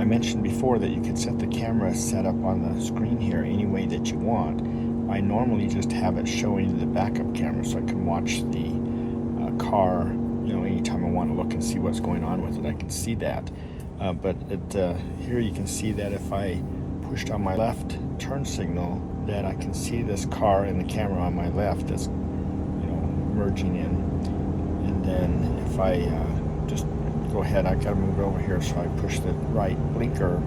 I mentioned before that you can set the camera setup on the screen here any way that you want. I normally just have it showing the backup camera so I can watch the car, you know, anytime I want to look and see what's going on with it, I can see that. But here you can see that if I pushed on my left turn signal, that I can see this car and the camera on my left that's, you know, merging in. And then if I just go ahead, I gotta move over here, so I push the right blinker.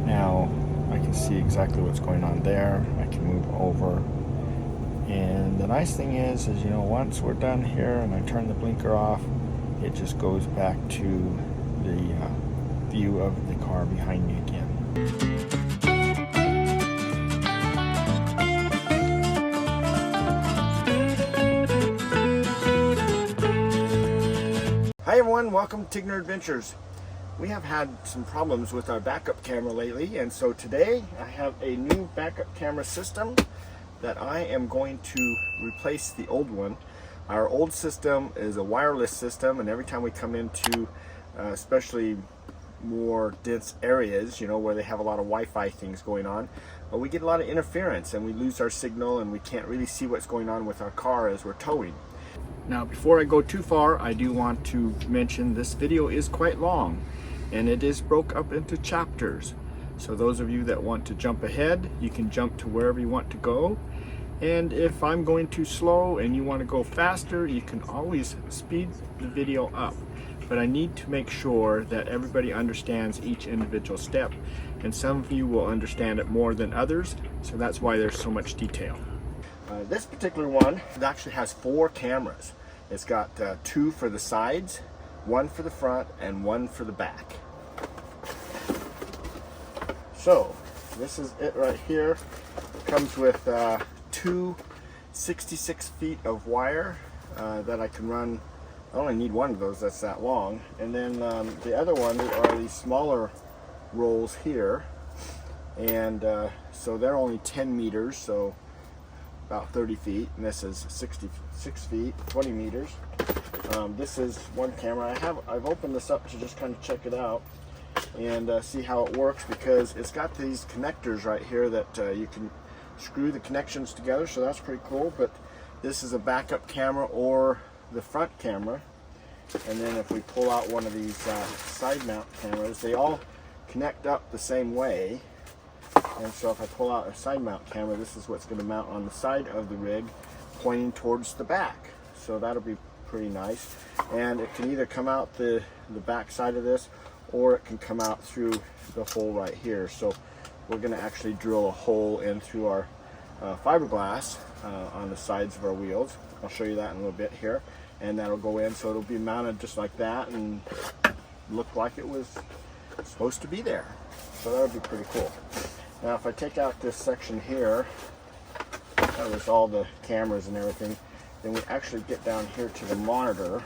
Now I can see exactly what's going on there. I can move over. And the nice thing is you know, once we're done here and I turn the blinker off, it just goes back to the view of the car behind me again. Hi everyone, welcome to Tigner Adventures. We have had some problems with our backup camera lately, and so today I have a new backup camera system that I am going to replace the old one. Our old system is a wireless system, and every time we come into especially more dense areas, you know, where they have a lot of Wi-Fi things going on, we get a lot of interference and we lose our signal and we can't really see what's going on with our car as we're towing. Now, before I go too far, I do want to mention this video is quite long and it is broke up into chapters. So those of you that want to jump ahead, you can jump to wherever you want to go. And if I'm going too slow and you want to go faster, you can always speed the video up. But I need to make sure that everybody understands each individual step. And some of you will understand it more than others, so that's why there's so much detail. This particular one, it actually has 4 cameras. It's got 2 for the sides, 1 for the front, and 1 for the back. So this is it right here. It comes with 2 66 feet of wire that I can run. I only need one of those that's that long. And then the other one are these smaller rolls here. And so they're only 10 meters, so about 30 feet. And this is 66 feet, 20 meters. This is one camera. I've opened this up to just kind of check it out and see how it works, because it's got these connectors right here that you can screw the connections together, so that's pretty cool. But this is a backup camera or the front camera, and then if we pull out one of these side mount cameras, they all connect up the same way. And so if I pull out a side mount camera, this is what's going to mount on the side of the rig pointing towards the back, so that'll be pretty nice. And it can either come out the back side of this, or it can come out through the hole right here. So we're going to actually drill a hole in through our fiberglass on the sides of our wheels. I'll show you that in a little bit here, and that'll go in, so it'll be mounted just like that and look like it was supposed to be there. So that would be pretty cool. Now if I take out this section here, there's all the cameras and everything, then we actually get down here to the monitor.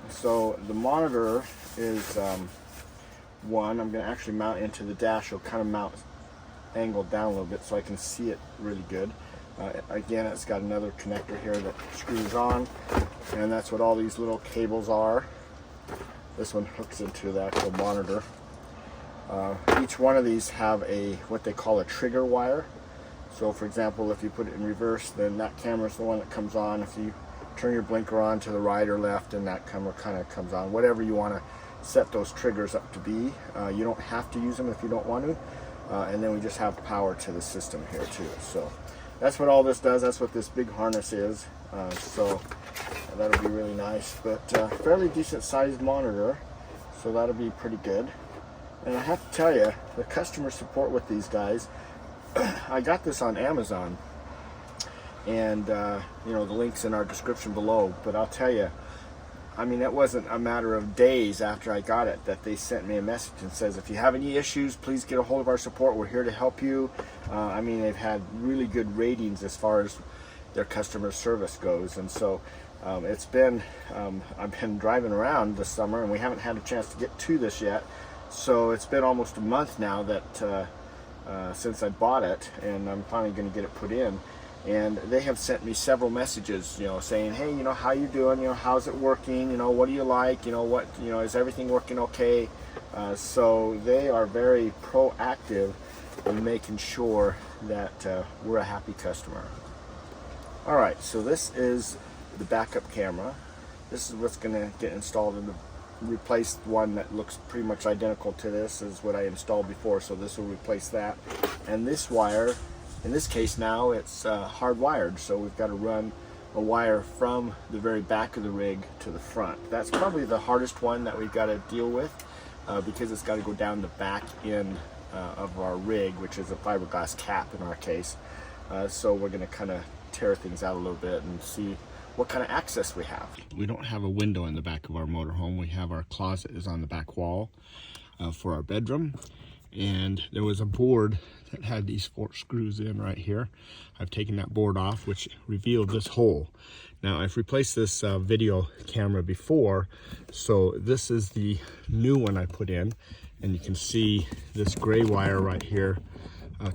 So the monitor is one I'm going to actually mount into the dash. It'll kind of mount angled down a little bit so I can see it really good. Again, it's got another connector here that screws on, and that's what all these little cables are. This one hooks into the actual monitor. Each one of these have what they call a trigger wire. So for example, if you put it in reverse, then that camera is the one that comes on. If you turn your blinker on to the right or left, then that camera kind of comes on. Whatever you want to set those triggers up to be. You don't have to use them if you don't want to. And then we just have power to the system here too. So that's what all this does. That's what this big harness is. So that'll be really nice. But fairly decent sized monitor, so that'll be pretty good. And I have to tell you, the customer support with these guys, I got this on Amazon, and you know, the link's in our description below. But I'll tell you, I mean, it wasn't a matter of days after I got it that they sent me a message and says, if you have any issues, please get a hold of our support. We're here to help you. I mean, they've had really good ratings as far as their customer service goes. And so it's been, I've been driving around this summer, and we haven't had a chance to get to this yet. So it's been almost a month now that since I bought it, and I'm finally going to get it put in. and they have sent me several messages, you know, saying, hey, you know, how you doing, you know, how's it working, you know, what do you like, you know, what, you know, is everything working okay? So they are very proactive in making sure that we're a happy customer. All right, so this is the backup camera. This is what's going to get installed in the replaced one that looks pretty much identical to this is what I installed before, so this will replace that. And this wire, in this case now, it's hardwired, so we've got to run a wire from the very back of the rig to the front. That's probably the hardest one that we've got to deal with because it's got to go down the back end of our rig, which is a fiberglass cap in our case. So we're going to kind of tear things out a little bit and see what kind of access we have. We don't have a window in the back of our motorhome. We have our closet is on the back wall for our bedroom, and there was a board that had these 4 screws in right here. I've taken that board off, which revealed this hole. Now I've replaced this video camera before, so this is the new one I put in, and you can see this gray wire right here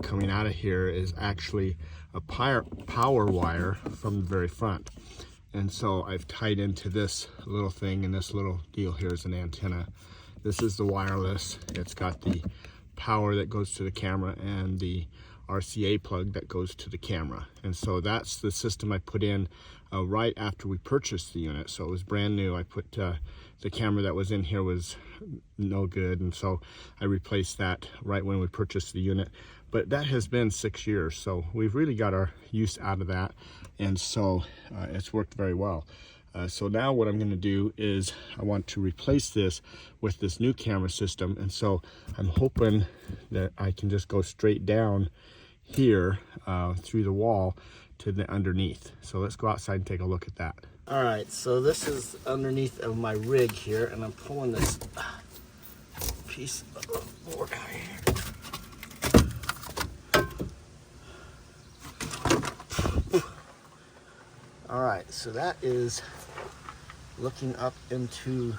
coming out of here is actually a power wire from the very front. And so I've tied into this little thing, and this little deal here is an antenna. This is the wireless. It's got the power that goes to the camera and the RCA plug that goes to the camera. And so that's the system I put in right after we purchased the unit. So it was brand new. I put the camera that was in here was no good, and so I replaced that right when we purchased the unit. But that has been 6 years, so we've really got our use out of that, and so it's worked very well. So now what I'm going to do is I want to replace this with this new camera system, and so I'm hoping that I can just go straight down here through the wall to the underneath. So let's go outside and take a look at that. All right, so this is underneath of my rig here, and I'm pulling this piece of board out here. All right, so that is looking up into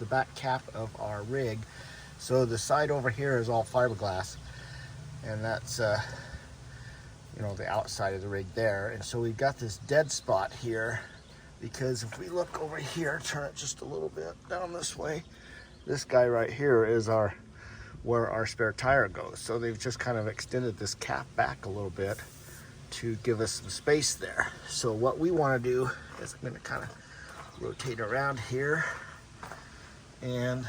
the back cap of our rig. So the side over here is all fiberglass, and that's you know, the outside of the rig there. And so we've got this dead spot here, because if we look over here, turn it just a little bit down this way, this guy right here is where our spare tire goes. So they've just kind of extended this cap back a little bit to give us some space there. So what we want to do is I'm going to kind of rotate around here and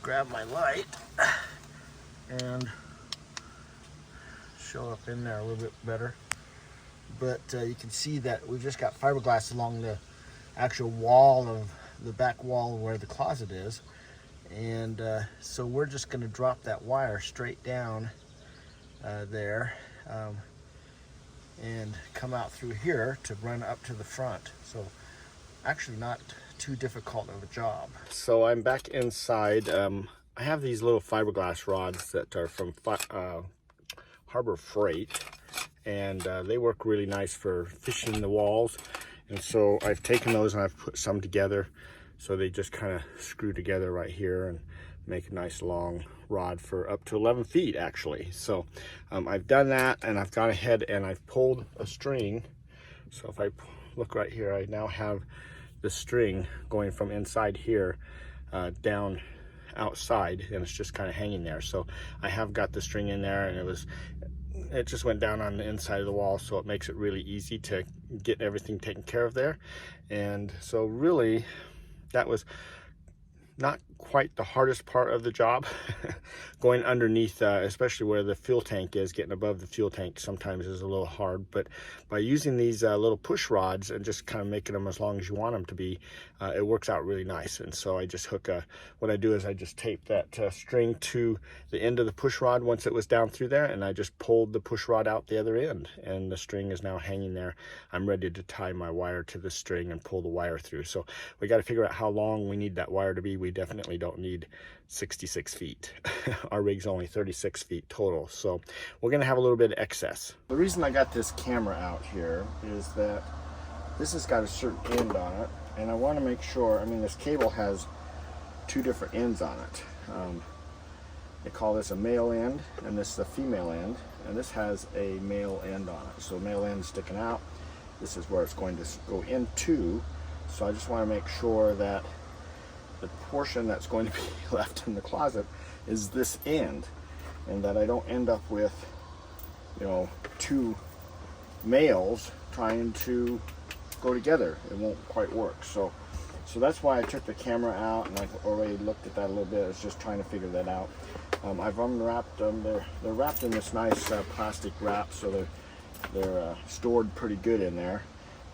grab my light and show up in there a little bit better. But you can see that we've just got fiberglass along the actual wall of the back wall where the closet is, and so we're just going to drop that wire straight down there and come out through here to run up to the front. So actually not too difficult of a job. So I'm back inside. I have these little fiberglass rods that are from Harbor Freight, and they work really nice for fishing the walls. And so I've taken those and I've put some together, so they just kind of screw together right here and make a nice long rod for up to 11 feet actually. So I've done that, and I've gone ahead and I've pulled a string. So if I look right here, I now have the string going from inside here down outside, and it's just kind of hanging there. So I have got the string in there, and it just went down on the inside of the wall, so it makes it really easy to get everything taken care of there. And so really that was not quite the hardest part of the job. Going underneath, especially where the fuel tank is, getting above the fuel tank sometimes is a little hard, but by using these little push rods and just kind of making them as long as you want them to be, it works out really nice. And so I just hook what I do is I just tape that string to the end of the push rod once it was down through there, and I just pulled the push rod out the other end, and the string is now hanging there. I'm ready to tie my wire to the string and pull the wire through. So we got to figure out how long we need that wire to be. We definitely don't need 66 feet. Our rig's only 36 feet total, so we're gonna have a little bit of excess. The reason I got this camera out here is that this has got a certain end on it, and I want to make sure, I mean, this cable has 2 different ends on it. They call this a male end, and this is a female end, and this has a male end on it. So male end sticking out. This is where it's going to go into. So I just want to make sure that the portion that's going to be left in the closet is this end, and that I don't end up with, you know, two males trying to go together. It won't quite work. So that's why I took the camera out, and I've already looked at that a little bit. I was just trying to figure that out. I've unwrapped them. They're wrapped in this nice plastic wrap, so they're stored pretty good in there.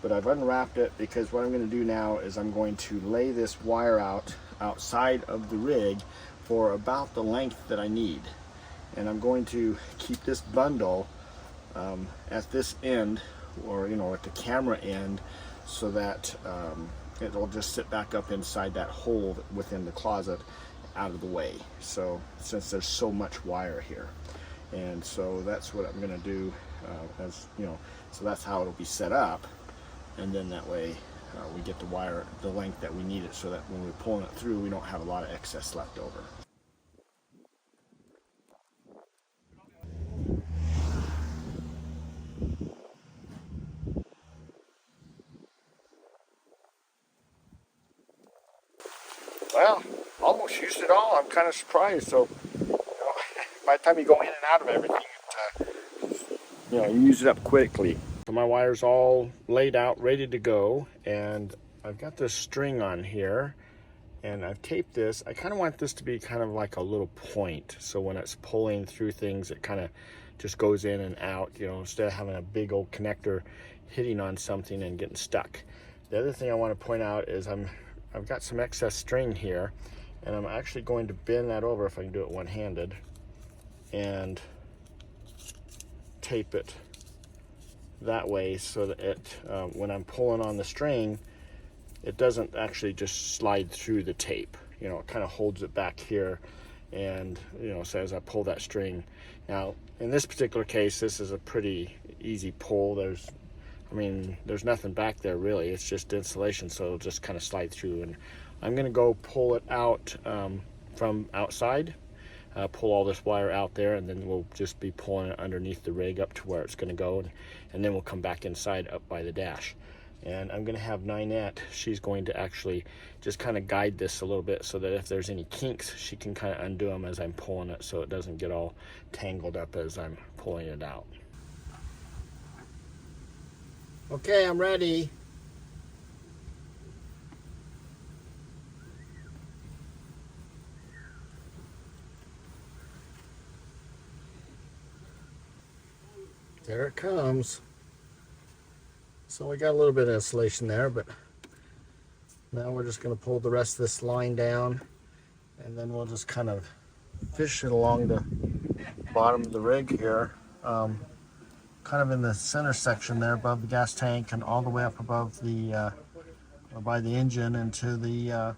But I've unwrapped it because what I'm going to do now is I'm going to lay this wire out outside of the rig for about the length that I need. And I'm going to keep this bundle at this end, or you know, at the camera end, so that it'll just sit back up inside that hole within the closet, out of the way. So since there's so much wire here, and so that's what I'm going to do, as you know, so that's how it'll be set up, and then that way we get the wire the length that we need it, so that when we're pulling it through we don't have a lot of excess left over. Well, almost used it all. I'm kind of surprised. So, you know, by the time you go in and out of everything, you know, you use it up quickly. So my wire's all laid out, ready to go, and I've got this string on here, and I've taped this. I kind of want this to be kind of like a little point, so when it's pulling through things, it kind of just goes in and out, you know, instead of having a big old connector hitting on something and getting stuck. The other thing I want to point out is I've got some excess string here, and I'm actually going to bend that over, if I can do it one-handed, and tape it that way so that it, when I'm pulling on the string, it doesn't actually just slide through the tape. You know, it kind of holds it back here, and you know, so as I pull that string. Now, in this particular case, this is a pretty easy pull. There's nothing back there really. It's just insulation, so it'll just kind of slide through. And I'm going to go pull it out from outside, pull all this wire out there, and then we'll just be pulling it underneath the rig up to where it's going to go, and then we'll come back inside up by the dash. And I'm going to have Ninette, she's going to actually just kind of guide this a little bit, so that if there's any kinks, she can kind of undo them as I'm pulling it, so it doesn't get all tangled up as I'm pulling it out. Okay, I'm ready. There it comes. So we got a little bit of insulation there, but now we're just going to pull the rest of this line down, and then we'll just kind of fish it along the bottom of the rig here, kind of in the center section there above the gas tank, and all the way up above the by the engine into the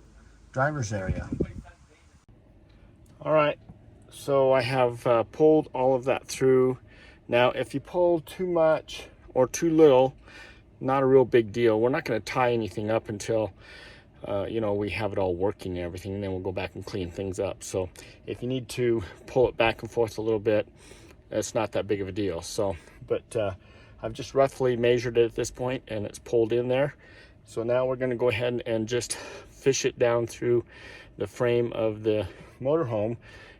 driver's area. All right, so I have pulled all of that through. Now, if you pull too much or too little, not a real big deal. We're not going to tie anything up until you know, we have it all working and everything, and then we'll go back and clean things up. So if you need to pull it back and forth a little bit, it's not that big of a deal. So, but I've just roughly measured it at this point, and it's pulled in there. So now we're going to go ahead and just fish it down through the frame of the motorhome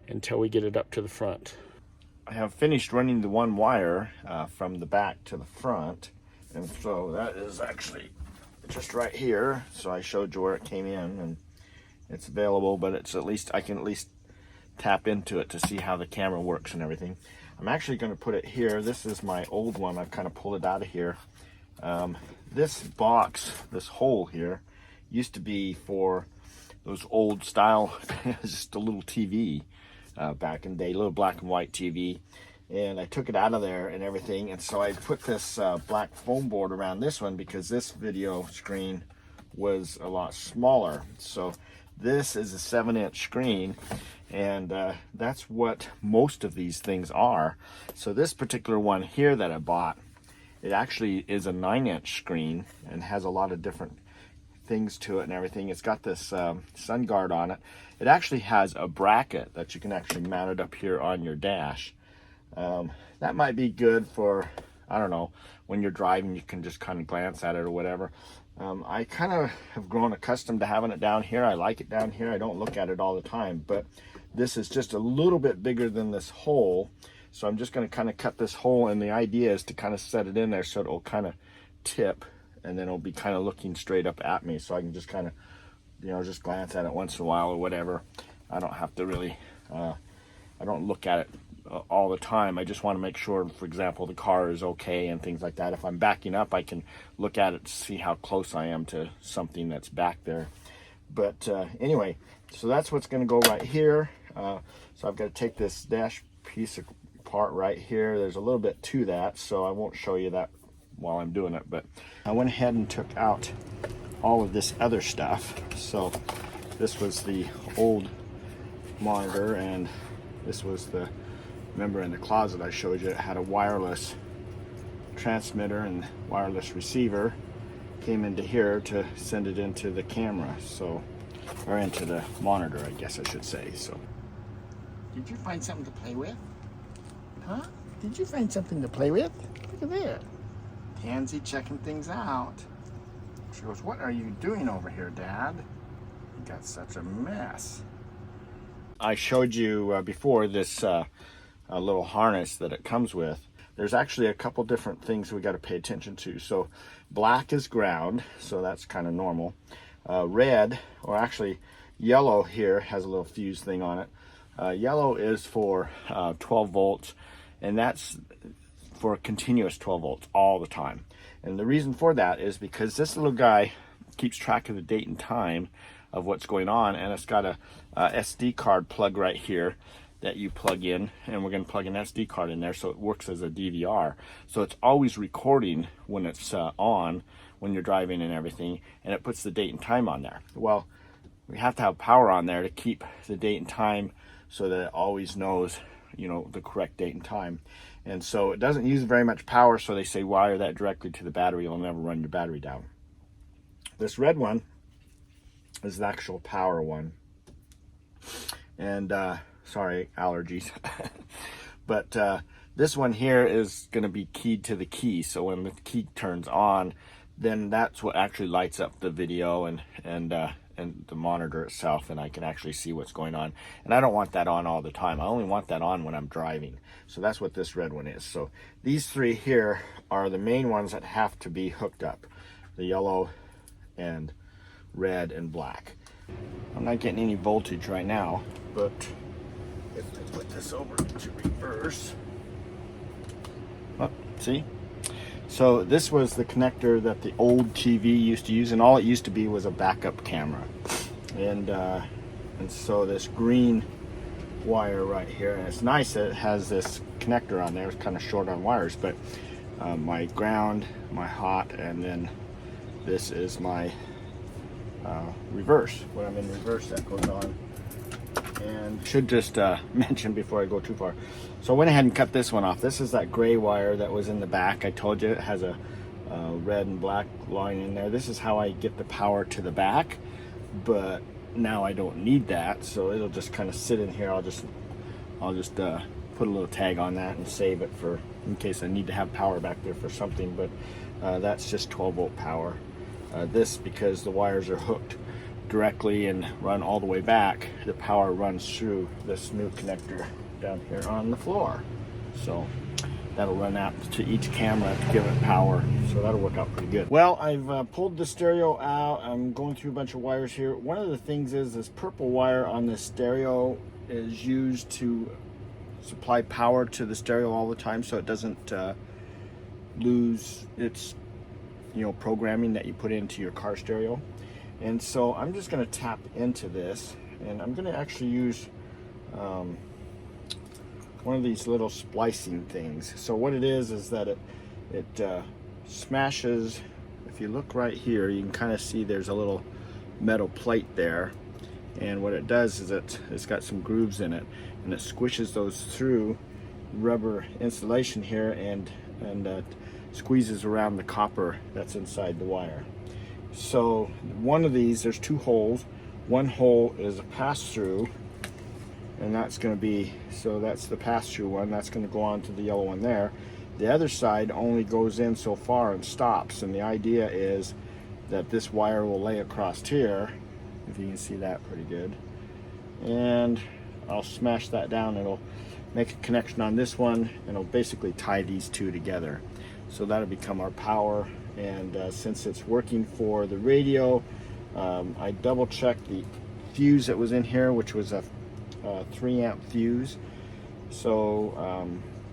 until we get it up to the front. I have finished running the one wire from the back to the front, and so that is actually just right here. So I showed you where it came in, and it's available, but it's at least, I can at least tap into it to see how the camera works and everything. I'm actually going to put it here. This is my old one. I've kind of pulled it out of here. This box, this hole here, used to be for those old style, just a little TV back in the day, little black and white TV. And I took it out of there and everything, and so I put this black foam board around this one because this video screen was a lot smaller. So this is a 7-inch screen, and that's what most of these things are. So this particular one here that I bought, it actually is a 9-inch screen and has a lot of different things to it and everything. It's got this sun guard on it. It actually has a bracket that you can actually mount it up here on your dash. That might be good for, I don't know, when you're driving, you can just kind of glance at it or whatever. I kind of have grown accustomed to having it down here. I like it down here. I don't look at it all the time, but this is just a little bit bigger than this hole. So I'm just going to kind of cut this hole, and the idea is to kind of set it in there so it'll kind of tip, and then it'll be kind of looking straight up at me, so I can just kind of, you know, just glance at it once in a while or whatever. I don't have to really, I don't look at it all the time. I just want to make sure, for example, the car is okay and things like that. If I'm backing up, I can look at it to see how close I am to something that's back there. But anyway, so that's what's going to go right here. So I've got to take this dash piece apart right here. There's a little bit to that, so I won't show you that while I'm doing it, but I went ahead and took out all of this other stuff. So this was the old monitor, and this was the, remember in the closet I showed you, it had a wireless transmitter and wireless receiver. Came into here to send it into the camera, so, or into the monitor, I guess I should say. So, did you find something to play with? Huh? Did you find something to play with? Look at there. Tansy checking things out. She goes, "What are you doing over here, Dad? You got such a mess." I showed you before this a little harness that it comes with. There's actually a couple different things we got to pay attention to. So black is ground, so that's kind of normal. Red, or actually yellow here, has a little fuse thing on it. Yellow is for 12 volts, and that's for continuous 12 volts all the time. And the reason for that is because this little guy keeps track of the date and time of what's going on, and it's got a SD card plug right here that you plug in, and we're going to plug an SD card in there so it works as a DVR. So it's always recording when it's on, when you're driving and everything, and it puts the date and time on there. Well, we have to have power on there to keep the date and time so that it always knows, you know, the correct date and time. And so it doesn't use very much power, so they say wire that directly to the battery. It'll never run your battery down. This red one is the actual power one. And sorry, allergies. But this one here is going to be keyed to the key. So when the key turns on, then that's what actually lights up the video and the monitor itself, and I can actually see what's going on. And I don't want that on all the time. I only want that on when I'm driving. So that's what this red one is. So these three here are the main ones that have to be hooked up: the yellow and red and black. I'm not getting any voltage right now, but if I put this over to reverse, oh, see? So this was the connector that the old TV used to use, and all it used to be was a backup camera. And so this green wire right here, and it's nice that it has this connector on there. It's kind of short on wires, but my ground, my hot, and then this is my reverse. When I'm in reverse, that goes on. And should just mention before I go too far, so I went ahead and cut this one off. This is that gray wire that was in the back. I told you it has a red and black line in there. This is how I get the power to the back, but now I don't need that, so it'll just kind of sit in here. I'll just put a little tag on that and save it for in case I need to have power back there for something. But that's just 12 volt power. This, because the wires are hooked directly and run all the way back, the power runs through this new connector down here on the floor. So that'll run out to each camera to give it power. So that'll work out pretty good. Well, I've pulled the stereo out. I'm going through a bunch of wires here. One of the things is this purple wire on the stereo is used to supply power to the stereo all the time, so it doesn't lose its, you know, programming that you put into your car stereo. And so I'm just going to tap into this, and I'm going to actually use one of these little splicing things. So what it is that it smashes. If you look right here, you can kind of see there's a little metal plate there, and what it does is it's got some grooves in it, and it squishes those through rubber insulation here and squeezes around the copper that's inside the wire. So one of these, there's two holes. One hole is a pass-through, and that's going to be, so that's the pass-through one. That's going to go on to the yellow one there. The other side only goes in so far and stops, and the idea is that this wire will lay across here, if you can see that pretty good. And I'll smash that down. It'll make a connection on this one, and it'll basically tie these two together. So that'll become our power. And since it's working for the radio, I double checked the fuse that was in here, which was a 3 amp fuse. So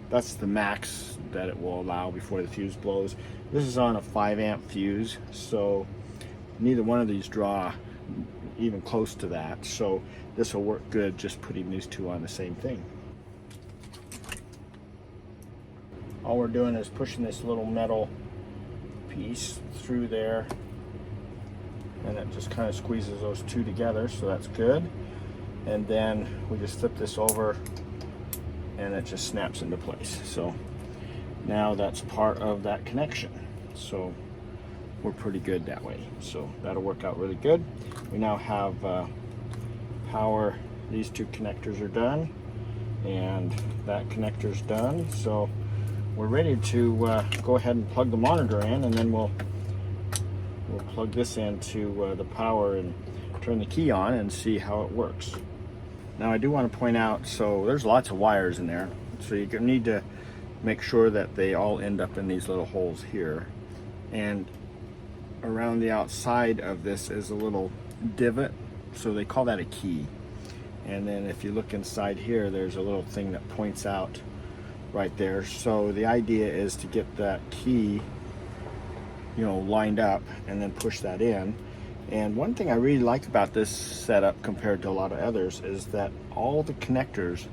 that's the max that it will allow before the fuse blows. This is on a 5 amp fuse, so neither one of these draw even close to that. So this will work good just putting these two on the same thing. All we're doing is pushing this little metal piece through there, and it just kind of squeezes those two together, so that's good. And then we just flip this over and it just snaps into place. So now that's part of that connection, so we're pretty good that way. So that'll work out really good. We now have power. These two connectors are done, and that connector's done, so we're ready to go ahead and plug the monitor in, and then we'll plug this into the power and turn the key on and see how it works. Now I do want to point out, so there's lots of wires in there, so you need to make sure that they all end up in these little holes here. And around the outside of this is a little divot, so they call that a key. And then if you look inside here, there's a little thing that points out right there. So the idea is to get that key, you know, lined up and then push that in. And one thing I really like about this setup compared to a lot of others is that all the connectors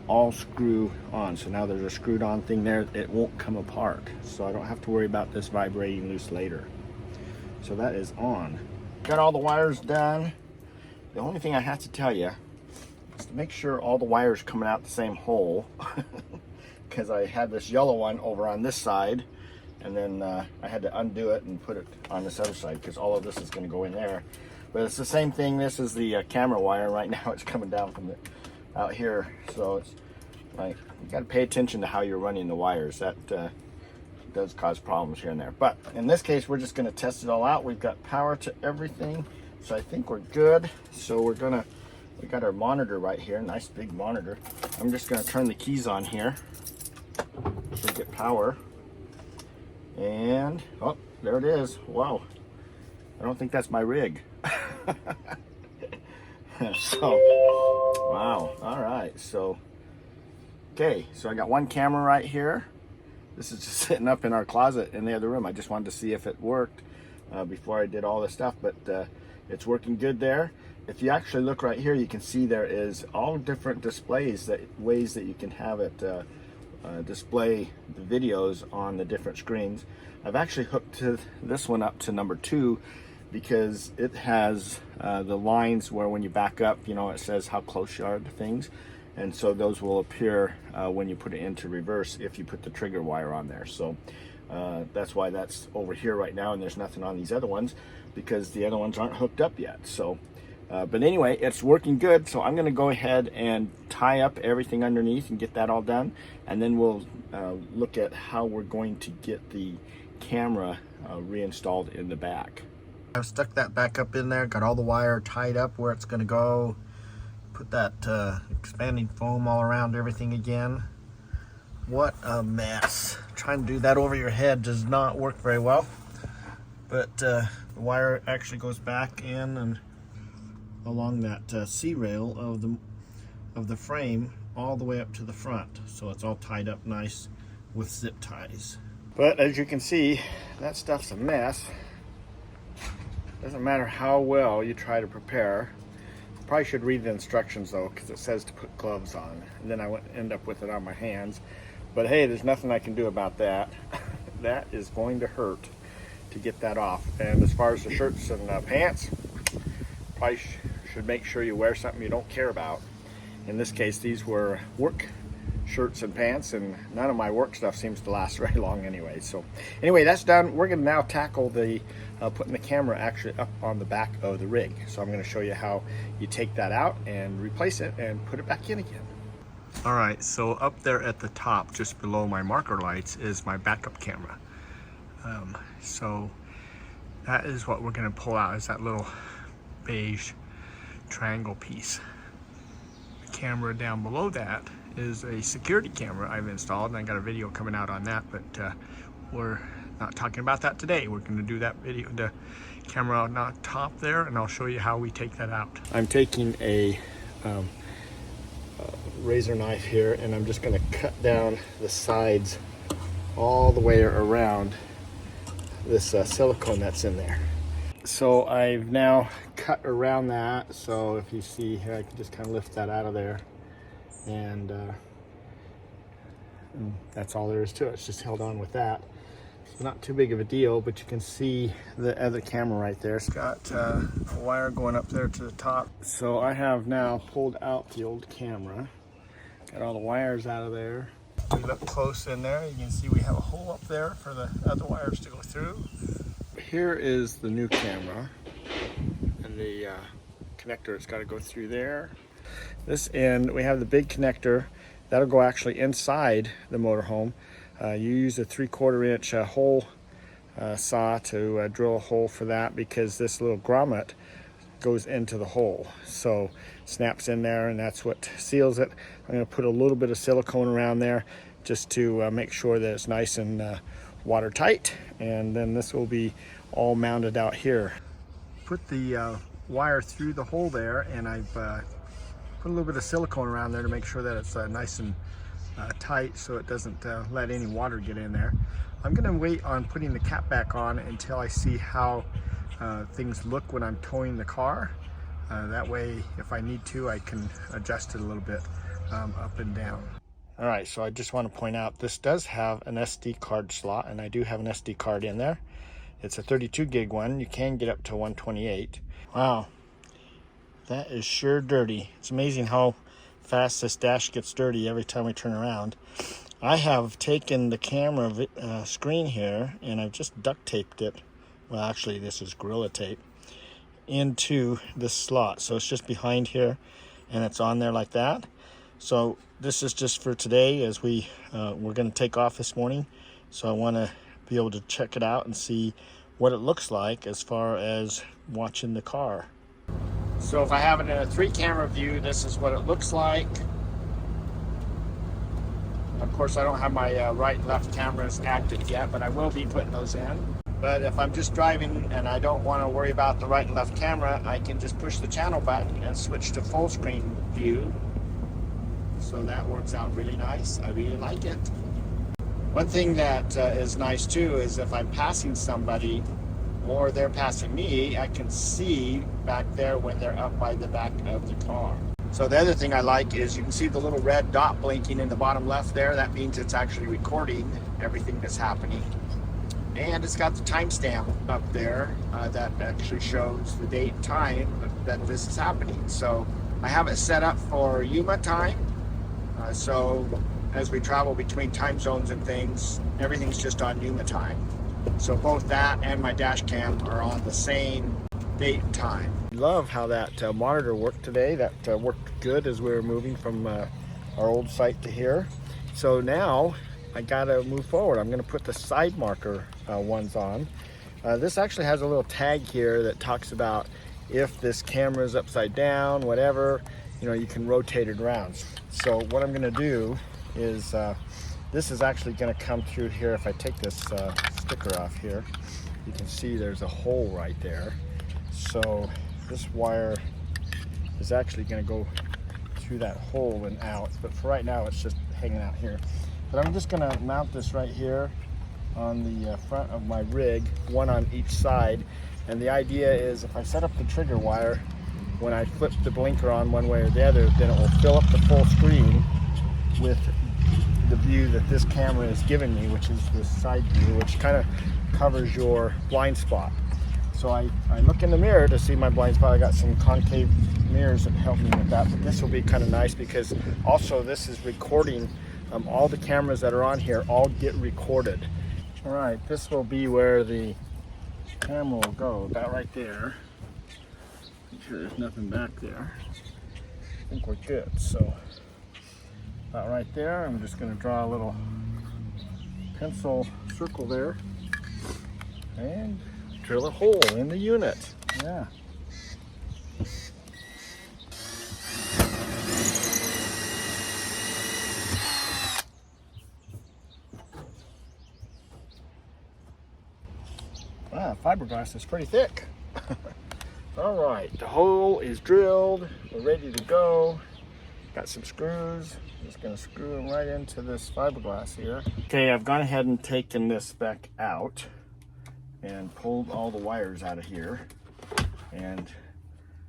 all screw on. So now there's a screwed on thing there. It won't come apart. So I don't have to worry about this vibrating loose later. So that is on. Got all the wires done. The only thing I have to tell you is to make sure all the wires coming out the same hole. Because I had this yellow one over on this side, and then I had to undo it and put it on this other side because all of this is going to go in there. But it's the same thing. This is the camera wire. Right now it's coming down from out here, so it's like you got to pay attention to how you're running the wires. That does cause problems here and there. But in this case, we're just going to test it all out. We've got power to everything, so I think we're good. So we got our monitor right here, nice big monitor. I'm just going to turn the keys on here to get power. And oh, there it is. Wow, I don't think that's my rig. So wow, all right, so okay, so I got one camera right here. This is just sitting up in our closet in the other room. I just wanted to see if it worked before I did all this stuff, but it's working good there. If you actually look right here, you can see there is all different displays, ways that you can have it display the videos on the different screens. I've actually hooked this one up to number 2 because it has the lines where when you back up, you know, it says how close you are to things, and so those will appear when you put it into reverse if you put the trigger wire on there. So that's why that's over here right now, and there's nothing on these other ones because the other ones aren't hooked up yet. So but anyway, it's working good, so I'm going to go ahead and tie up everything underneath and get that all done, and then we'll look at how we're going to get the camera reinstalled in the back. I've stuck that back up in there, got all the wire tied up where it's going to go, put that expanding foam all around everything again. What a mess. Trying to do that over your head does not work very well, but the wire actually goes back in and along that C-rail of the frame all the way up to the front, so it's all tied up nice with zip ties. But as you can see, that stuff's a mess. Doesn't matter how well you try to prepare. Probably should read the instructions though, because it says to put gloves on, and then I would end up with it on my hands. But hey, there's nothing I can do about that. That is going to hurt to get that off. And as far as the shirts and pants, probably should make sure you wear something you don't care about. In this case, these were work shirts and pants, and none of my work stuff seems to last very long anyway. So anyway, that's done. We're going to now tackle the putting the camera actually up on the back of the rig. So I'm going to show you how you take that out and replace it and put it back in again. All right, so up there at the top, just below my marker lights, is my backup camera. So that is what we're going to pull out, is that little beige triangle piece. The camera down below that is a security camera I've installed, and I got a video coming out on that, but we're not talking about that today. We're going to do that video, the camera on top there, and I'll show you how we take that out. I'm taking a razor knife here, and I'm just going to cut down the sides all the way around this silicone that's in there. So I've now cut around that, so if you see here, I can just kind of lift that out of there, and that's all there is to it. It's just held on with that. It's not too big of a deal, but you can see the other camera right there. It's got a wire going up there to the top. So I have now pulled out the old camera, got all the wires out of there. We look close in there, you can see we have a hole up there for the other wires to go through. Here is the new camera, and the connector, it's got to go through there. This end, we have the big connector that'll go actually inside the motorhome. You use a 3/4 inch hole saw to drill a hole for that, because this little grommet goes into the hole, so snaps in there, and that's what seals it. I'm going to put a little bit of silicone around there just to make sure that it's nice and watertight, and then this will be all mounted out here. Put the wire through the hole there, and I've put a little bit of silicone around there to make sure that it's nice and tight, so it doesn't let any water get in there. I'm going to wait on putting the cap back on until I see how things look when I'm towing the car. That way, if I need to, I can adjust it a little bit up and down. All right, so I just want to point out this does have an SD card slot, and I do have an SD card in there. It's a 32 gig one. You can get up to 128. Wow, that is sure dirty. It's amazing how fast this dash gets dirty every time we turn around. I have taken the camera screen here, and I've just duct taped it. Well, actually, this is Gorilla Tape into this slot. So it's just behind here, and it's on there like that. So this is just for today, as we're going to take off this morning. So I want to be able to check it out and see what it looks like as far as watching the car. So if I have it in a 3-camera view, this is what it looks like. Of course, I don't have my right and left cameras active yet, but I will be putting those in. But if I'm just driving and I don't want to worry about the right and left camera, I can just push the channel button and switch to full screen view. So that works out really nice. I really like it. One thing that is nice too is if I'm passing somebody or they're passing me, I can see back there when they're up by the back of the car. So the other thing I like is you can see the little red dot blinking in the bottom left there. That means it's actually recording everything that's happening. And it's got the timestamp up there that actually shows the date and time that this is happening. So I have it set up for Yuma time. So as we travel between time zones and things, everything's just on Yuma time. So both that and my dash cam are on the same date and time. Love how that monitor worked today. That worked good as we were moving from our old site to here. So now I gotta move forward. I'm gonna put the side marker ones on. This actually has a little tag here that talks about if this camera is upside down, whatever, you know, you can rotate it around. So what I'm gonna do is, this is actually gonna come through here. If I take this sticker off here, you can see there's a hole right there. So this wire is actually gonna go through that hole and out, but for right now it's just hanging out here. But I'm just gonna mount this right here on the front of my rig, one on each side. And the idea is if I set up the trigger wire, when I flip the blinker on one way or the other, then it will fill up the full screen with the view that this camera is giving me, which is the side view, which kind of covers your blind spot. So I look in the mirror to see my blind spot. I got some concave mirrors that help me with that, but this will be kind of nice because also this is recording all the cameras that are on here all get recorded. All right, this will be where the camera will go, about right there. Make sure there's nothing back there. I think we're good. So about right there, I'm just going to draw a little pencil circle there and drill a hole in the unit. Yeah. Wow, fiberglass is pretty thick. All right, the hole is drilled. We're ready to go. Got some screws. Just gonna screw them right into this fiberglass here. Okay, I've gone ahead and taken this back out and pulled all the wires out of here. And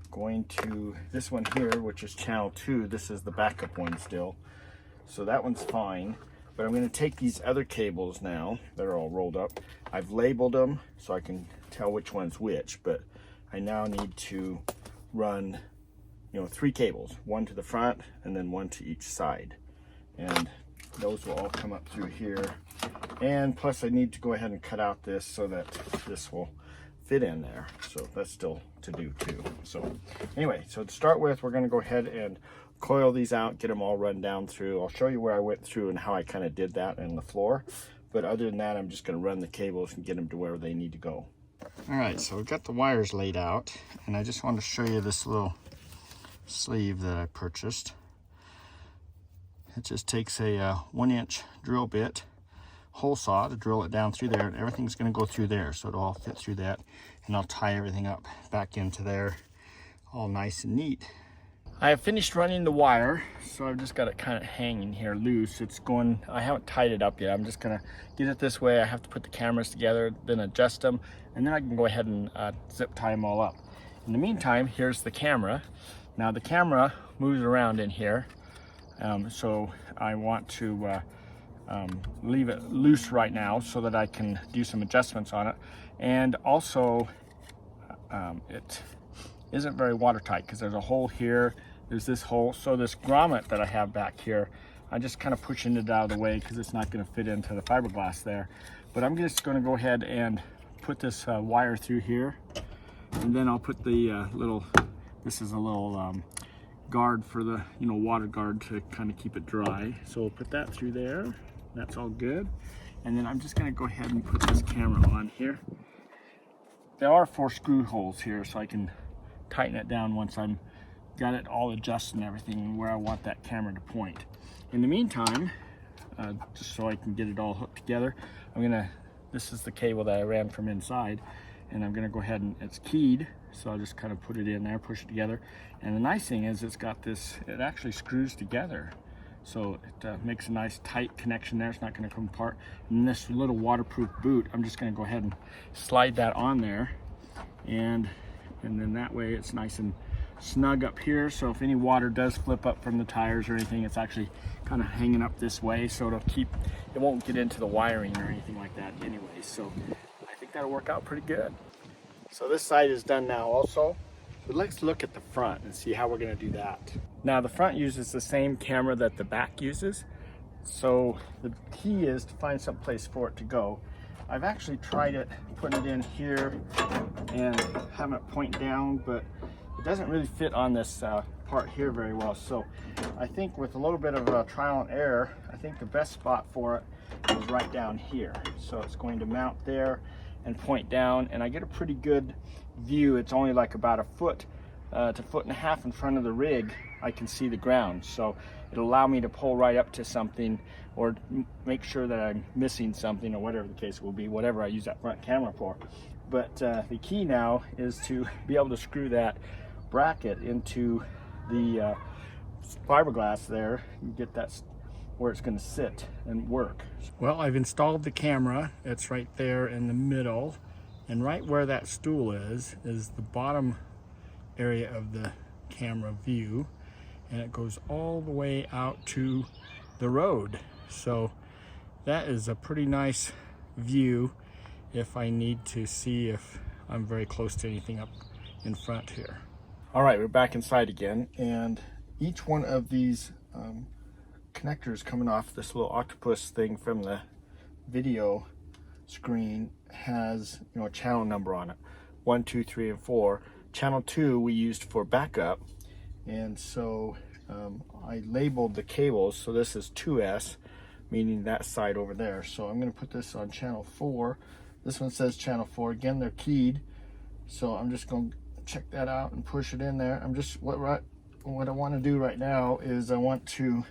going to this one here, which is channel 2. This is the backup one still. So that one's fine. But I'm gonna take these other cables now. They're all rolled up. I've labeled them so I can tell which one's which, but I now need to run 3 cables, one to the front and then one to each side, and those will all come up through here. And plus I need to go ahead and cut out this so that this will fit in there, so that's still to do too. So anyway, so to start with, we're going to go ahead and coil these out, get them all run down through. I'll show you where I went through and how I kind of did that in the floor, but other than that, I'm just going to run the cables and get them to where they need to go. All right, so we've got the wires laid out, and I just want to show you this little sleeve that I purchased. It just takes a 1-inch drill bit, hole saw to drill it down through there, and everything's going to go through there, so it'll all fit through that, and I'll tie everything up back into there, all nice and neat. I have finished running the wire, so I've just got it kind of hanging here loose. It's going, I haven't tied it up yet. I'm just gonna get it this way. I have to put the cameras together, then adjust them, and then I can go ahead and zip tie them all up. In the meantime, here's the camera. Now the camera moves around in here, so I want to leave it loose right now so that I can do some adjustments on it. And also, it isn't very watertight because there's a hole here, there's this hole. So this grommet that I have back here, I'm just kind of pushing it out of the way because it's not going to fit into the fiberglass there. But I'm just going to go ahead and put this wire through here, and then I'll put the this is a little guard for the water guard to kind of keep it dry. So we'll put that through there. That's all good. And then I'm just going to go ahead and put this camera on here. There are 4 screw holes here, so I can tighten it down once I'm got it all adjusted and everything where I want that camera to point. In the meantime, just so I can get it all hooked together, this is the cable that I ran from inside, and I'm gonna go ahead and it's keyed, so I'll just kind of put it in there, push it together. And the nice thing is it's got this, it actually screws together, so it makes a nice tight connection there. It's not going to come apart. And this little waterproof boot, I'm just going to go ahead and slide that on there, and then that way it's nice and snug up here. So if any water does flip up from the tires or anything, it's actually kind of hanging up this way, so it won't get into the wiring or anything like that anyway. So I think that'll work out pretty good. So this side is done now also. But let's look at the front and see how we're going to do that. Now the front uses the same camera that the back uses, so the key is to find some place for it to go. I've actually tried it, putting it in here and having it point down, but it doesn't really fit on this part here very well. So I think with a little bit of trial and error, I think the best spot for it is right down here. So it's going to mount there and point down, and I get a pretty good view. It's only like about 1 foot to 1.5 foot in front of the rig. I can see the ground, so it'll allow me to pull right up to something or make sure that I'm missing something, or whatever the case will be, whatever I use that front camera for. But the key now is to be able to screw that bracket into the fiberglass there and get that where it's going to sit and work. Well, I've installed the camera. It's right there in the middle, and right where that stool is the bottom area of the camera view, and it goes all the way out to the road. So that is a pretty nice view if I need to see if I'm very close to anything up in front here. All right, we're back inside again, and each one of these connectors coming off this little octopus thing from the video screen has, you know, a channel number on it, 1, 2, 3, and 4. Channel 2 we used for backup, and so I labeled the cables. So this is 2S, meaning that side over there. So I'm going to put this on channel 4. This one says channel 4. Again, they're keyed, so I'm just going to check that out and push it in there. I'm just what I want to do right now is I want to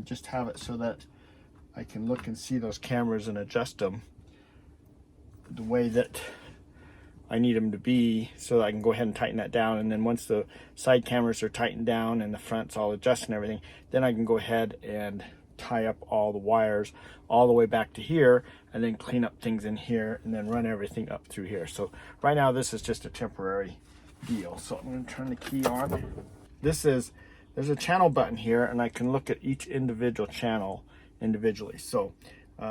just have it so that I can look and see those cameras and adjust them the way that I need them to be, so that I can go ahead and tighten that down. And then once the side cameras are tightened down and the front's all adjusted and everything, then I can go ahead and tie up all the wires all the way back to here, and then clean up things in here, and then run everything up through here. So right now this is just a temporary deal. So I'm going to turn the key on. There's a channel button here, and I can look at each individual channel individually. So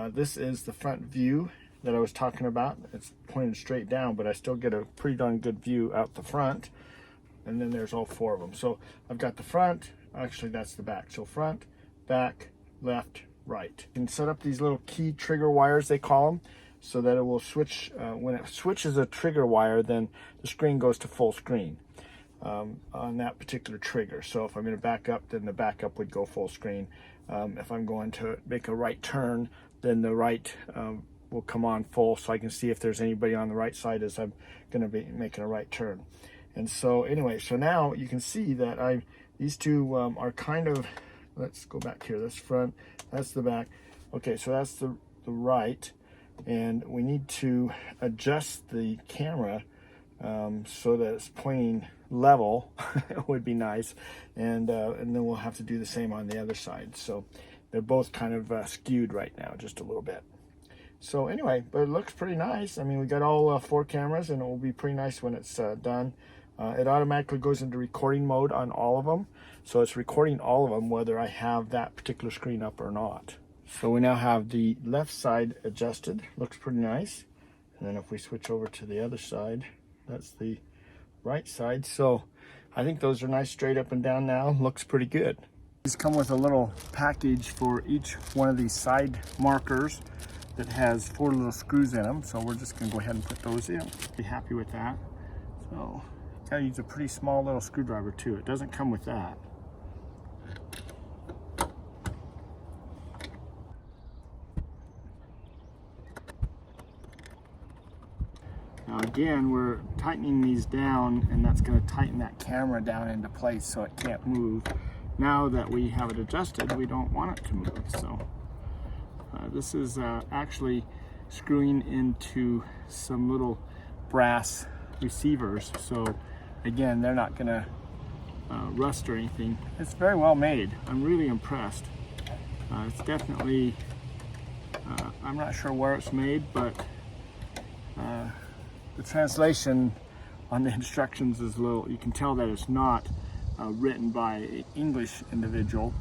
this is the front view that I was talking about. It's pointed straight down, but I still get a pretty darn good view out the front. And then there's all 4 of them. So I've got the front, actually that's the back. So front, back, left, right. You can set up these little key trigger wires, they call them, so that it will switch. When it switches a trigger wire, then the screen goes to full screen on that particular trigger. So if I'm going to back up, then the backup would go full screen. If I'm going to make a right turn, then the right will come on full, so I can see if there's anybody on the right side as I'm going to be making a right turn. And so anyway, so now you can see that these two are kind of, let's go back here. That's front, that's the back. Okay, so that's the right, and we need to adjust the camera so that it's pointing level. It would be nice, and then we'll have to do the same on the other side. So they're both kind of skewed right now, just a little bit. So anyway, but it looks pretty nice. I mean, we got all 4 cameras, and it will be pretty nice when it's done. It automatically goes into recording mode on all of them, so it's recording all of them whether I have that particular screen up or not. So we now have the left side adjusted. Looks pretty nice. And then if we switch over to the other side, that's the right side. So I think those are nice straight up and down now. Looks pretty good. These come with a little package for each one of these side markers that has 4 little screws in them. So we're just going to go ahead and put those in. Be happy with that. So gotta use a pretty small little screwdriver too. It doesn't come with that. Now again, we're tightening these down, and that's going to tighten that camera down into place so it can't move. Now that we have it adjusted, we don't want it to move. So this is actually screwing into some little brass receivers. So again, they're not going to rust or anything. It's very well made. I'm really impressed. It's definitely, I'm not sure where it's made, but the translation on the instructions is a little, you can tell that it's not written by an English individual.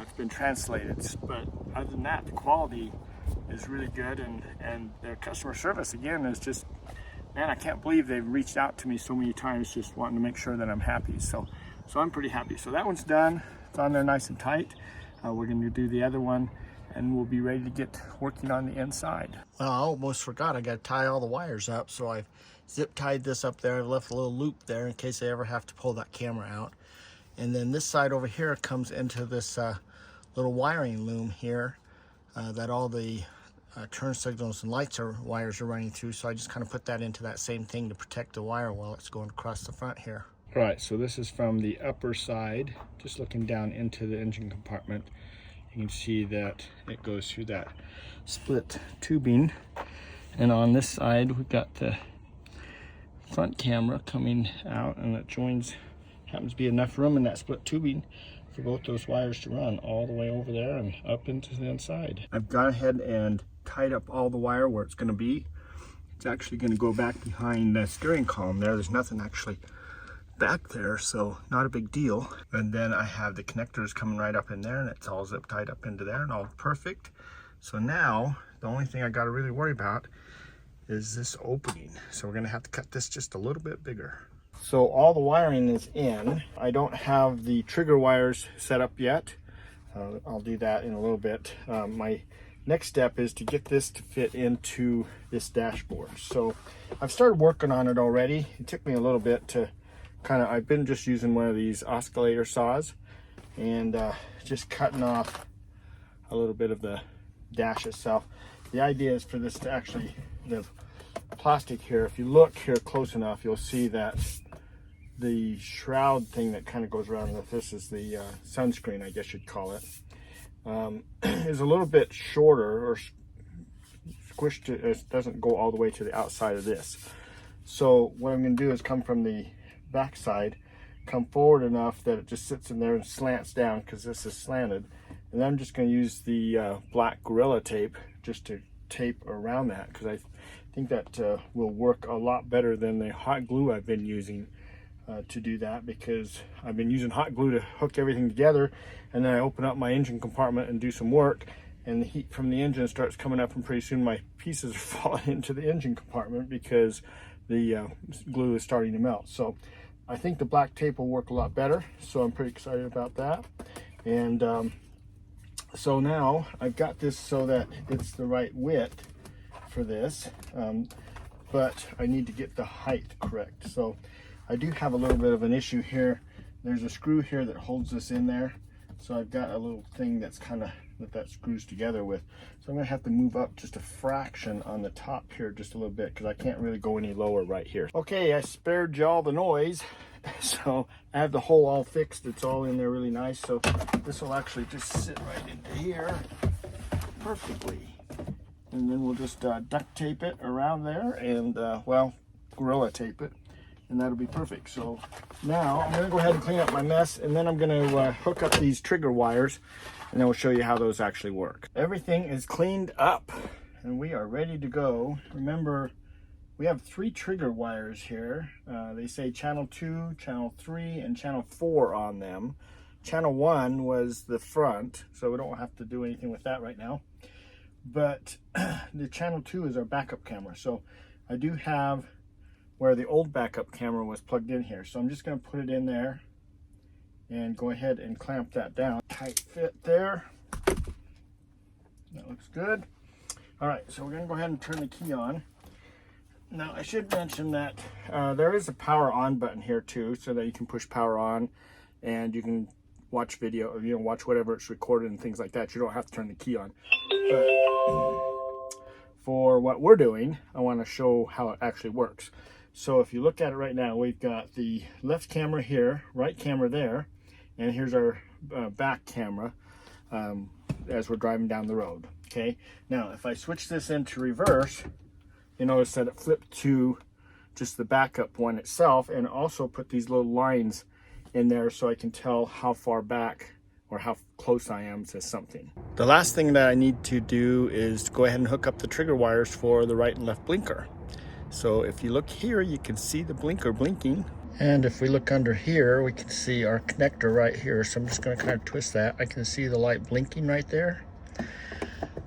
It's been translated, but other than that, the quality is really good, and their customer service, again, is just, man, I can't believe they've reached out to me so many times just wanting to make sure that I'm happy. So I'm pretty happy. So that one's done. It's on there nice and tight. We're going to do the other one, and we'll be ready to get working on the inside. Well, I almost forgot. I got to tie all the wires up. So I've zip tied this up there. I've left a little loop there in case I ever have to pull that camera out. And then this side over here comes into this little wiring loom here that all the turn signals and lights wires are running through. So I just kind of put that into that same thing to protect the wire while it's going across the front here. All right, so this is from the upper side, just looking down into the engine compartment. You can see that it goes through that split tubing. And on this side, we've got the front camera coming out, and it joins, happens to be enough room in that split tubing for both those wires to run all the way over there and up into the inside. I've gone ahead and tied up all the wire where it's going to be. It's actually going to go back behind the steering column there. There's nothing actually back there, so not a big deal. And then I have the connectors coming right up in there, and it's all zip tied up into there and all perfect. So now the only thing I got to really worry about is this opening. So we're going to have to cut this just a little bit bigger. So all the wiring is in. I don't have the trigger wires set up yet. I'll do that in a little bit. My next step is to get this to fit into this dashboard. So I've started working on it already. It took me a little bit to I've been just using one of these oscillator saws and just cutting off a little bit of the dash itself. The idea is for this to actually, the plastic here, if you look here close enough, you'll see that the shroud thing that kind of goes around with this is the sunscreen, I guess you'd call it, is a little bit shorter or squished. It doesn't go all the way to the outside of this. So what I'm going to do is come from the back side, come forward enough that it just sits in there and slants down because this is slanted. And then I'm just going to use the black Gorilla tape just to tape around that, because I think that will work a lot better than the hot glue I've been using to do that, because I've been using hot glue to hook everything together, and then I open up my engine compartment and do some work, and the heat from the engine starts coming up, and pretty soon my pieces are falling into the engine compartment because the glue is starting to melt. So I think the black tape will work a lot better, so I'm pretty excited about that. And so now I've got this so that it's the right width for this, but I need to get the height correct. So I do have a little bit of an issue here. There's a screw here that holds this in there, so I've got a little thing that's that screws together with. So I'm gonna have to move up just a fraction on the top here just a little bit, because I can't really go any lower right here. Okay, I spared you all the noise. So I have the hole all fixed. It's all in there really nice. So this will actually just sit right into here perfectly. And then we'll just duct tape it around there and, well, Gorilla tape it. And that'll be perfect. So now I'm going to go ahead and clean up my mess, and then I'm going to hook up these trigger wires, and then we'll show you how those actually work. Everything is cleaned up and we are ready to go. Remember, we have 3 trigger wires here. They say channel 2, channel 3, and channel 4 on them. Channel 1 was the front, so we don't have to do anything with that right now. But the channel 2 is our backup camera. So I do have where the old backup camera was plugged in here. So I'm just going to put it in there and go ahead and clamp that down. Tight fit there. That looks good. All right, so we're going to go ahead and turn the key on. Now, I should mention that there is a power on button here too, so that you can push power on and you can watch video, or, you know, watch whatever it's recorded and things like that. You don't have to turn the key on. But for what we're doing, I want to show how it actually works. So if you look at it right now, we've got the left camera here, right camera there, and here's our back camera as we're driving down the road. Okay, now if I switch this into reverse, you notice that it flipped to just the backup one itself, and also put these little lines in there so I can tell how far back or how close I am to something. The last thing that I need to do is go ahead and hook up the trigger wires for the right and left blinker. So if you look here, you can see the blinker blinking. And if we look under here, we can see our connector right here. So I'm just going to kind of twist that. I can see the light blinking right there.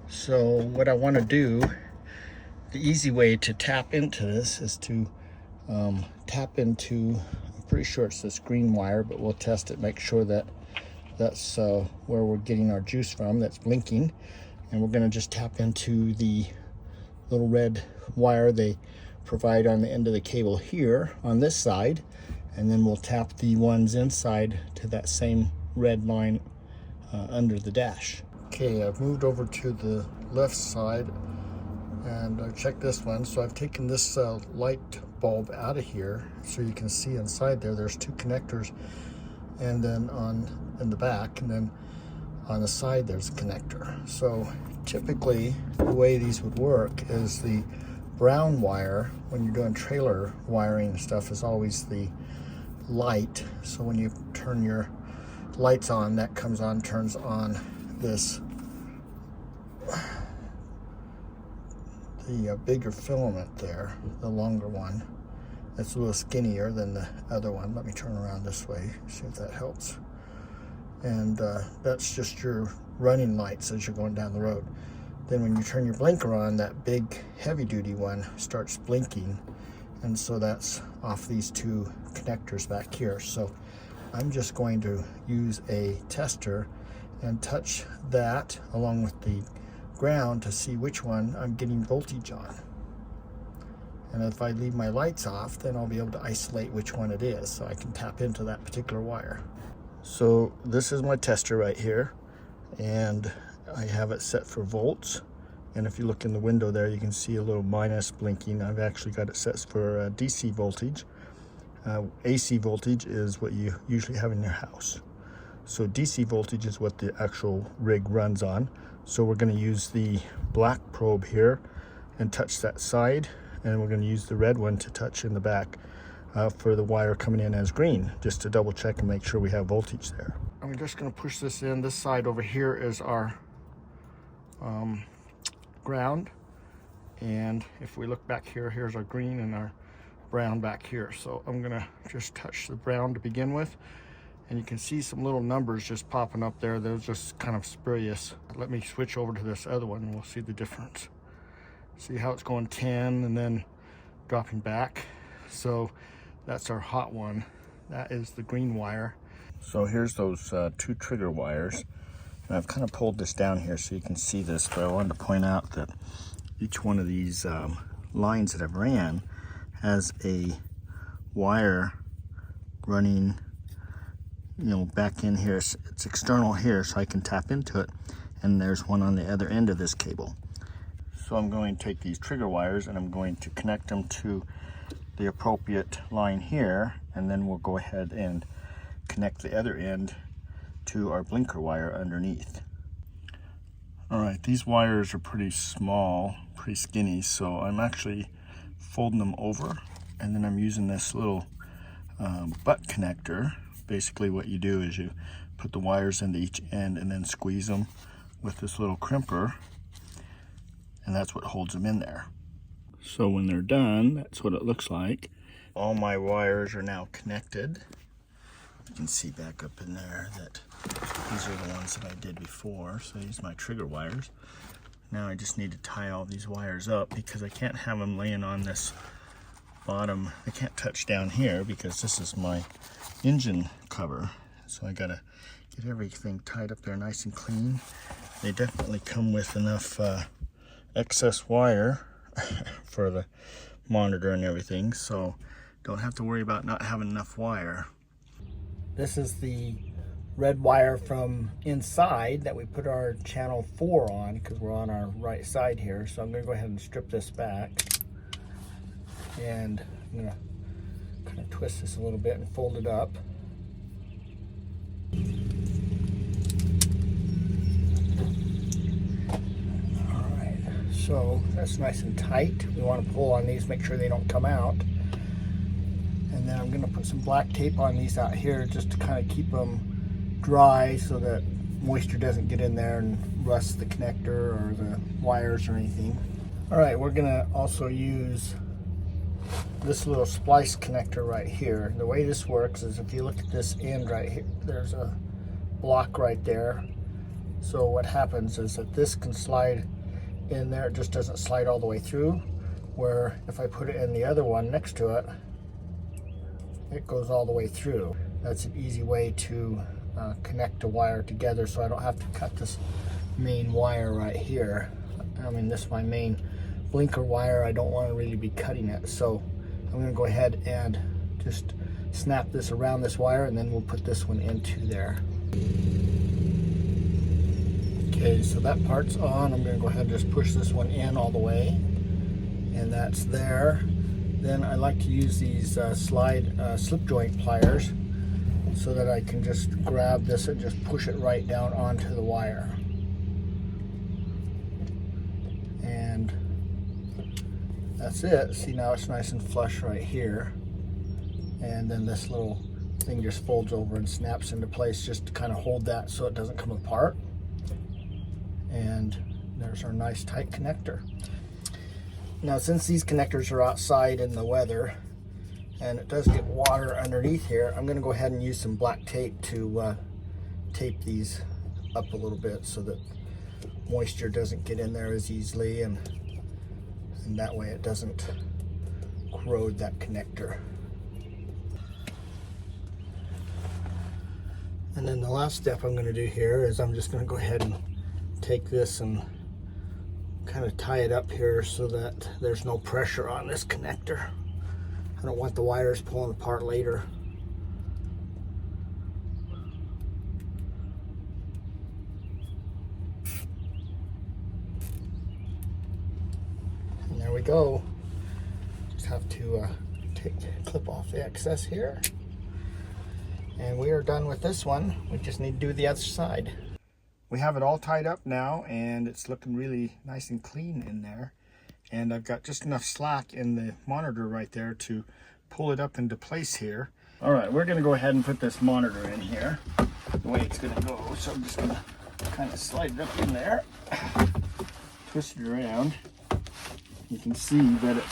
So what I want to do, the easy way to tap into this is to tap into, I'm pretty sure it's this green wire, but we'll test it, make sure that that's where we're getting our juice from, that's blinking. And we're going to just tap into the little red wire they provide on the end of the cable here on this side, and then we'll tap the ones inside to that same red line under the dash. Okay, I've moved over to the left side and I've checked this one. So I've taken this light bulb out of here so you can see inside there's 2 connectors, and then in the back, and then on the side there's a connector. So typically the way these would work is the brown wire, when you're doing trailer wiring and stuff, is always the light. So when you turn your lights on, that comes on, turns on this, the bigger filament there, the longer one. It's a little skinnier than the other one. Let me turn around this way, see if that helps. And that's just your running lights as you're going down the road. Then when you turn your blinker on, that big heavy duty one starts blinking, and so that's off these 2 connectors back here. So I'm just going to use a tester and touch that along with the ground to see which one I'm getting voltage on. And if I leave my lights off, then I'll be able to isolate which one it is, so I can tap into that particular wire. So this is my tester right here, and I have it set for volts. And if you look in the window there, you can see a little minus blinking. I've actually got it set for DC voltage. AC voltage is what you usually have in your house. So DC voltage is what the actual rig runs on. So we're going to use the black probe here and touch that side, and we're going to use the red one to touch in the back for the wire coming in as green, just to double check and make sure we have voltage there. I'm just going to push this in. This side over here is our ground, and if we look back here, here's our green and our brown back here. So I'm gonna just touch the brown to begin with, and you can see some little numbers just popping up there. They're just kind of spurious. Let me switch over to this other one and we'll see the difference. See how it's going 10 and then dropping back. So that's our hot one. That is the green wire. So here's those two trigger wires. And I've kind of pulled this down here so you can see this, but I wanted to point out that each one of these lines that I've ran has a wire running, you know, back in here. It's external here, so I can tap into it, and there's one on the other end of this cable. So I'm going to take these trigger wires and I'm going to connect them to the appropriate line here, and then we'll go ahead and connect the other end to our blinker wire underneath. All right, these wires are pretty small, pretty skinny, so I'm actually folding them over, and then I'm using this little butt connector. Basically what you do is you put the wires into each end and then squeeze them with this little crimper, and that's what holds them in there. So when they're done, that's what it looks like. All my wires are now connected. You can see back up in there that these are the ones that I did before. So these are my trigger wires. Now I just need to tie all these wires up because I can't have them laying on this bottom. I can't touch down here because this is my engine cover. So I gotta get everything tied up there nice and clean. They definitely come with enough excess wire for the monitor and everything, so don't have to worry about not having enough wire. This is the red wire from inside that we put our channel 4 on because we're on our right side here. So I'm going to go ahead and strip this back, and I'm going to kind of twist this a little bit and fold it up. Alright, so that's nice and tight. We want to pull on these, make sure they don't come out. And then I'm going to put some black tape on these out here just to kind of keep them dry so that moisture doesn't get in there and rust the connector or the wires or anything. Alright, we're going to also use this little splice connector right here. The way this works is if you look at this end right here, there's a block right there. So what happens is that this can slide in there. It just doesn't slide all the way through, where if I put it in the other one next to it, it goes all the way through. That's an easy way to connect a wire together so I don't have to cut this main wire right here. I mean, this is my main blinker wire. I don't want to really be cutting it, so I'm going to go ahead and just snap this around this wire, and then we'll put this one into there. Okay, so that part's on. I'm going to go ahead and just push this one in all the way, and that's there. Then I like to use these slip joint pliers so that I can just grab this and just push it right down onto the wire. And that's it. See, now it's nice and flush right here. And then this little thing just folds over and snaps into place just to kind of hold that so it doesn't come apart. And there's our nice tight connector. Now, since these connectors are outside in the weather and it does get water underneath here, I'm going to go ahead and use some black tape to tape these up a little bit so that moisture doesn't get in there as easily, and that way it doesn't corrode that connector. And then the last step I'm going to do here is I'm just going to go ahead and take this and kind of tie it up here so that there's no pressure on this connector. I don't want the wires pulling apart later. And there we go. Just have to clip off the excess here. And we are done with this one. We just need to do the other side. We have it all tied up now, and it's looking really nice and clean in there. And I've got just enough slack in the monitor right there to pull it up into place here. All right, we're gonna go ahead and put this monitor in here the way it's gonna go. So I'm just gonna kind of slide it up in there, twist it around. You can see that it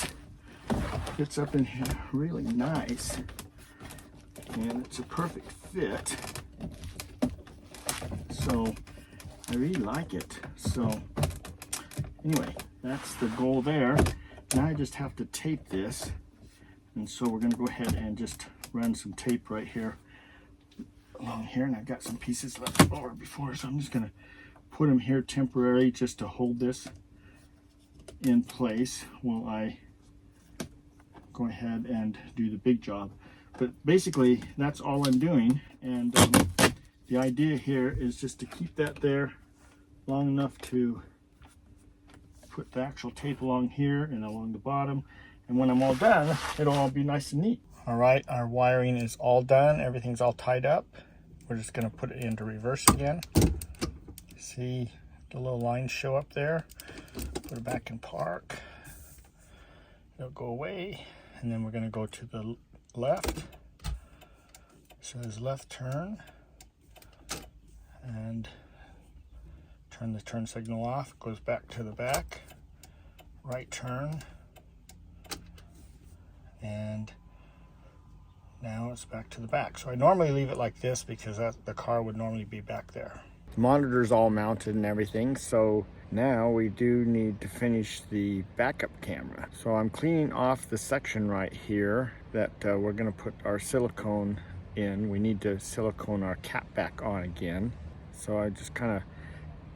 fits up in here really nice. And it's a perfect fit. So I really like it. So anyway, that's the goal there. Now I just have to tape this. And so we're gonna go ahead and just run some tape right here along here. And I've got some pieces left over before, so I'm just gonna put them here temporarily just to hold this in place while I go ahead and do the big job. But basically, that's all I'm doing. And the idea here is just to keep that there long enough to put the actual tape along here and along the bottom. And when I'm all done, it'll all be nice and neat. All right, our wiring is all done. Everything's all tied up. We're just gonna put it into reverse again. See the little lines show up there. Put it back in park. It'll go away. And then we're gonna go to the left. So there's left turn, and turn the turn signal off. It goes back to the back. Right turn, and now it's back to the back. So I normally leave it like this because the car would normally be back there. The monitor's all mounted and everything, so now we do need to finish the backup camera. So I'm cleaning off the section right here that we're gonna put our silicone in. We need to silicone our cap back on again. So I just kind of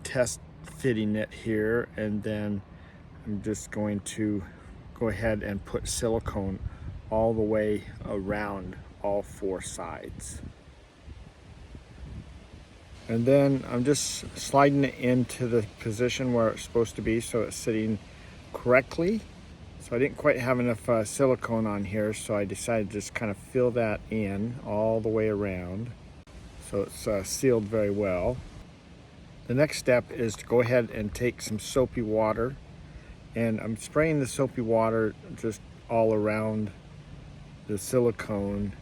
test fitting it here, and then I'm just going to go ahead and put silicone all the way around all four sides. And then I'm just sliding it into the position where it's supposed to be so it's sitting correctly. So I didn't quite have enough silicone on here, so I decided to just kind of fill that in all the way around so it's sealed very well. The next step is to go ahead and take some soapy water, and I'm spraying the soapy water just all around the silicone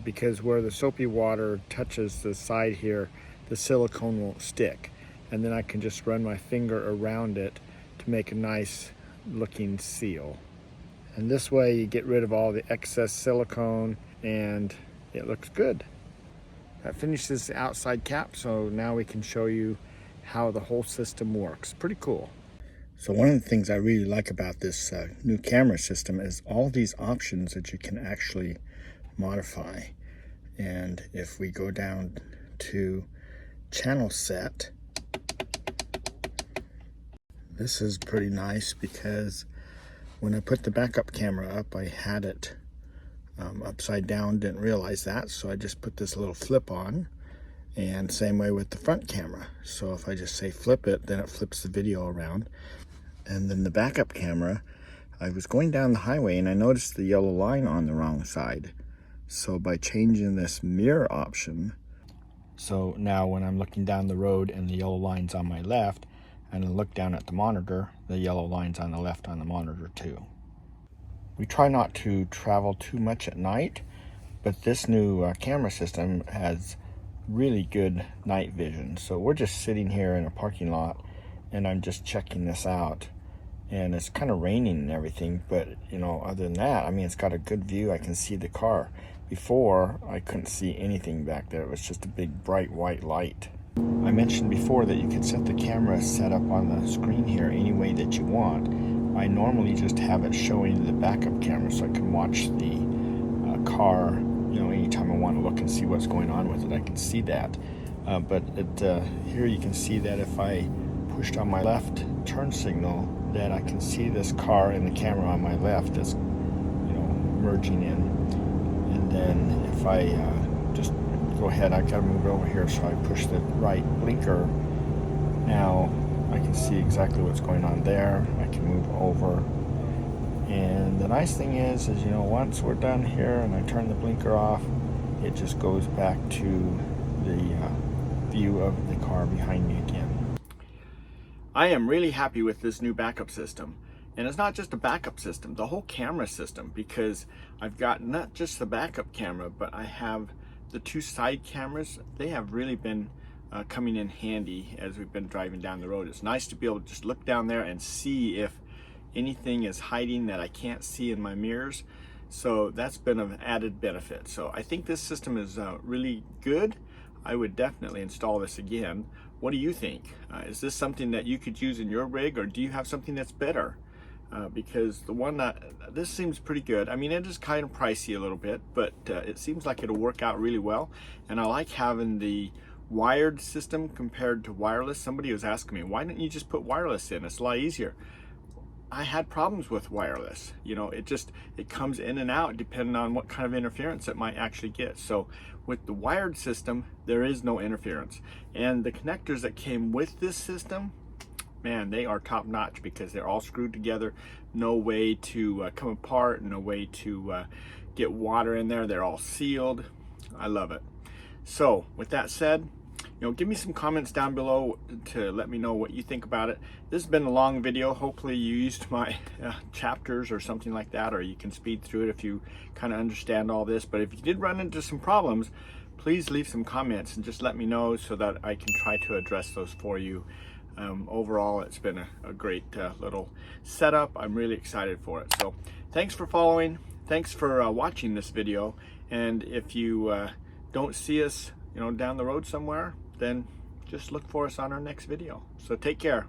because where the soapy water touches the side here, the silicone won't stick. And then I can just run my finger around it to make a nice looking seal. And this way you get rid of all the excess silicone and it looks good. That finishes the outside cap, so now we can show you how the whole system works. Pretty cool. So one of the things I really like about this new camera system is all these options that you can actually modify. And if we go down to channel set, this is pretty nice because when I put the backup camera up, I had it upside down, didn't realize that, so I just put this little flip on. And same way with the front camera. So if I just say flip it, then it flips the video around. And then the backup camera, I was going down the highway and I noticed the yellow line on the wrong side. So by changing this mirror option, so now when I'm looking down the road and the yellow line's on my left, and I look down at the monitor, the yellow line's on the left on the monitor too. We try not to travel too much at night, but this new camera system has really good night vision. So we're just sitting here in a parking lot and I'm just checking this out, and it's kind of raining and everything, but you know, other than that, I mean, it's got a good view. I can see the car. Before, I couldn't see anything back there. It was just a big bright white light. I mentioned before that you could set the camera set up on the screen here any way that you want. I normally just have it showing the backup camera so I can watch the car anytime I want to look and see what's going on with it, I can see that. But here you can see that if I pushed on my left turn signal, that I can see this car and the camera on my left is, merging in. And then if I just go ahead, I gotta move over here, so I push the right blinker. Now I can see exactly what's going on there. I can move over. And the nice thing is once we're done here and I turn the blinker off, it just goes back to the view of the car behind me again. I am really happy with this new backup system. And it's not just a backup system, the whole camera system, because I've got not just the backup camera, but I have the 2 side cameras. They have really been coming in handy as we've been driving down the road. It's nice to be able to just look down there and see if anything is hiding that I can't see in my mirrors. So that's been an added benefit. So I think this system is really good. I would definitely install this again. What do you think? Is this something that you could use in your rig, or do you have something that's better? Because the one this seems pretty good. I mean, it is kind of pricey a little bit, but it seems like it'll work out really well. And I like having the wired system compared to wireless. Somebody was asking me, why didn't you just put wireless in? It's a lot easier. I had problems with wireless. It comes in and out depending on what kind of interference it might actually get. So with the wired system, there is no interference. And the connectors that came with this system, man, they are top notch, because they're all screwed together. No way to come apart, no way to get water in there. They're all sealed. I love it. So with that said, give me some comments down below to let me know what you think about it. This has been a long video. Hopefully you used my chapters or something like that, or you can speed through it if you kind of understand all this. But if you did run into some problems, please leave some comments and just let me know so that I can try to address those for you. Overall, it's been a great little setup. I'm really excited for it. So thanks for following. Thanks for watching this video. And if you don't see us down the road somewhere, then just look for us on our next video. So take care.